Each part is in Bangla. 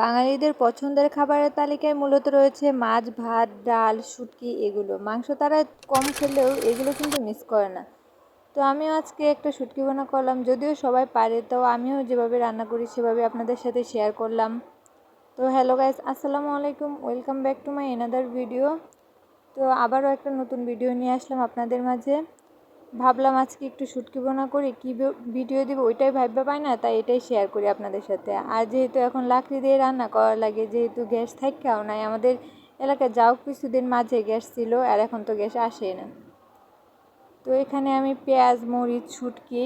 বাঙালিদের পছন্দের খাবারের তালিকায় মূলত রয়েছে মাছ, ভাত, ডাল, শুটকি এগুলো। মাংস তারা কম খেলেও এগুলো কিন্তু মিস করে না। তো আমিও আজকে একটা শুটকি ভুনা করলাম, যদিও সবাই পারে, তো আমিও যেভাবে রান্না করি সেভাবে আপনাদের সাথে শেয়ার করলাম। তো হ্যালো গাইস, আসসালামু আলাইকুম, welcome back to my another video. তো আবারও একটা নতুন ভিডিও নিয়ে আসলাম আপনাদের মাঝে। ভাবলাম আজকে একটু শুটকি ভুনা করি, কী ভিডিও দিব ওইটাই ভাবতে পাই না, তাই এটাই শেয়ার করি আপনাদের সাথে। আর যেহেতু এখন লাকড়ি দিয়ে রান্না করা লাগে, যেহেতু গ্যাস থাকাও নাই আমাদের এলাকায়, যাও কিছুদিন মাঝে গ্যাস ছিল আর এখন তো গ্যাস আসেই না। তো এখানে আমি পেঁয়াজ, মরিচ, শুটকি,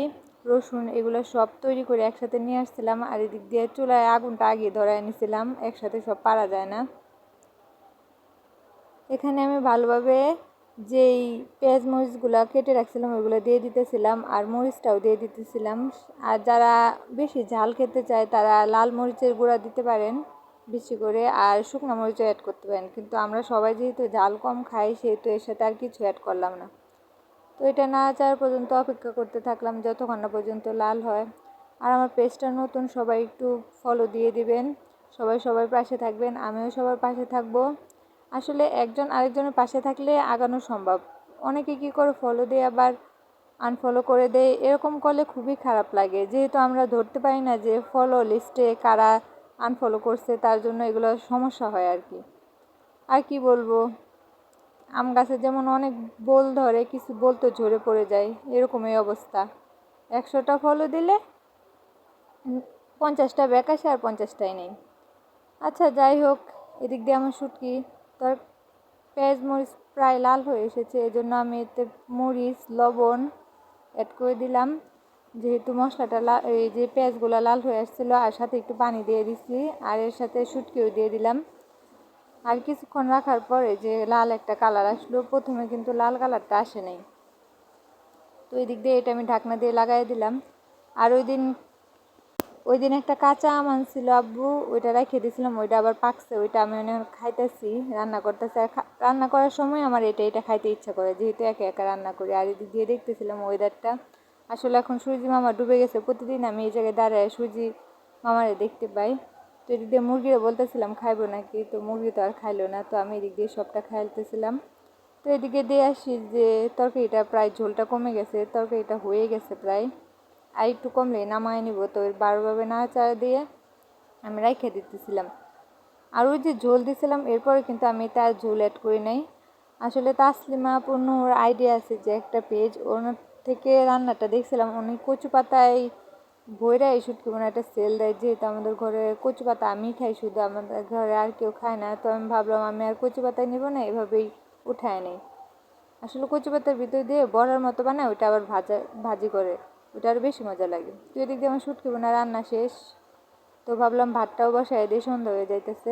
রসুন এগুলো সব তৈরি করে একসাথে নিয়ে আসছিলাম। আর এদিক দিয়ে চুলায় আগুনটা আগে ধরায় নিয়েছিলাম, একসাথে সব পারা যায় না। এখানে আমি ভালোভাবে যেই পেঁয়াজ মরিচগুলো কেটে রাখছিলাম ওইগুলো দিয়ে দিতেছিলাম, আর মরিচটাও দিয়ে দিতেছিলাম। আর যারা বেশি ঝাল খেতে চায় তারা লাল মরিচের গুঁড়া দিতে পারেন বেশি করে, আর শুকনো মরিচও অ্যাড করতে পারেন। কিন্তু আমরা সবাই যেহেতু ঝাল কম খাই সেহেতু এর সাথে আর কিছু অ্যাড করলাম না। তো এটা নাড়াচাড়া পর্যন্ত অপেক্ষা করতে থাকলাম যতক্ষণ না পর্যন্ত লাল হয়। আর আমার পেজটা নতুন, সবাই একটু ফলো দিয়ে দিবেন, সবাই সবার পাশে থাকবেন, আমিও সবার পাশে থাকবো। আসলে একজন আরেকজনের পাশে থাকলে আগানো সম্ভব। অনেকে কী করে ফলো দিয়ে আবার আনফলো করে দেয়, এরকম করলে খুবই খারাপ লাগে। যেহেতু আমরা ধরতে পারি না যে ফলো লিস্টে কারা আনফলো করছে, তার জন্য এগুলো সমস্যা হয় আর কি। আর কি বলবো, আম গাছে যেমন অনেক বোল ধরে, কিছু বোল তো ঝরে পড়ে যায়, এরকমই অবস্থা। 100টা ফলো দিলে 50টা ব্যাক আসে আর 50টাই নেই। আচ্ছা যাই হোক, এদিক দিয়ে আমার শুটকি তোর পেঁয়াজ মরিচ প্রায় লাল হয়ে এসেছে, এজন্য আমি এতে মরিচ লবণ অ্যাড করে দিলাম। যেহেতু মশলাটা এই যে পেঁয়াজগুলো লাল হয়ে আসছিলো, আর সাথে একটু পানি দিয়ে দিচ্ছি, আর এর সাথে শুটকিও দিয়ে দিলাম। আর কিছুক্ষণ রাখার পরে যে লাল একটা কালার আসলো, প্রথমে কিন্তু লাল কালারটা আসে নাই। তো এই দিক দিয়ে এটা আমি ঢাকনা দিয়ে লাগাই দিলাম। আর ওই দিন একটা কাঁচা আম আনছিল আব্বু, ওইটা রেখে দিয়েছিলাম, ওইটা আবার পাকছে, ওইটা আমি অনেক খাইতেছি, রান্না করতেছি। আর রান্না করার সময় আমার এটা খাইতে ইচ্ছা করে, যেহেতু একা একা রান্না করি। আর এদিক দিয়ে দেখতেছিলাম ওয়েদারটা, আসলে এখন সূর্যি মামা ডুবে গেছে, প্রতিদিন আমি এই জায়গায় দাঁড়ায় সূর্যি মামারে দেখতে পাই। তো এদিক দিয়ে মুরগিও বলতেছিলাম খাইবো নাকি, তো মুরগি তো আর খাইলো না, তো আমি এদিক দিয়ে সবটা খাইতেছিলাম। তো এদিকে দিয়ে আসি যে তরকারিটা প্রায় ঝোলটা কমে গেছে, তরকারিটা হয়ে গেছে প্রায়, আর একটু কমলেই নামায় নিব। তো বারোভাবে নাড়াচাড়া দিয়ে আমি রাইখে দিতেছিলাম। আর ওই যে ঝোল দিছিলাম এরপরে কিন্তু আমি তার ঝোল অ্যাড করি নাই। আসলে তাসলিমা পূর্ণর আইডিয়া আছে যে একটা পেজ, ওর থেকে রান্নাটা দেখছিলাম, উনি কচু পাতায় ভৈরা এই শুটকি মানে একটা সেল দেয়। যেহেতু আমাদের ঘরে কচু পাতা আমি খাই শুধু, আমাদের ঘরে আর কেউ খায় না, তো আমি ভাবলাম আমি আর কচু পাতায় নিব না, এভাবেই উঠায় নেই। আসলে কচু পাতার ভিতর দিয়ে বড়ার মতো বানায়, ওইটা আবার ভাজি করে, ওইটা আরও বেশি মজা লাগে। তো এদিক দিয়ে আমার শুটকি বোনা রান্না শেষ। তো ভাবলাম ভাতটাও বসাই দিয়ে, সন্ধ্যা হয়ে যাইতেছে।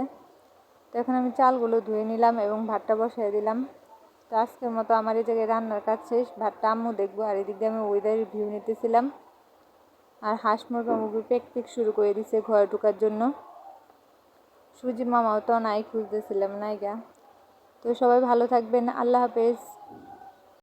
তো এখন আমি চালগুলো ধুয়ে নিলাম এবং ভাতটা বসাই দিলাম। তো আজকের মতো আমার এই জায়গায় রান্নার কাজ শেষ, ভাতটা আম্মু দেখবো। আর এদিক দিয়ে আমি ওয়েদার ভিউ নিতেছিলাম। আর হাঁস মুরগি পেক শুরু করে দিছে ঘরে ঢোকার জন্য। সূর্যি মামাও তো নাই, খুঁজতেছিলাম নাইগা। তো সবাই ভালো থাকবেন, আল্লাহ হাফেজ।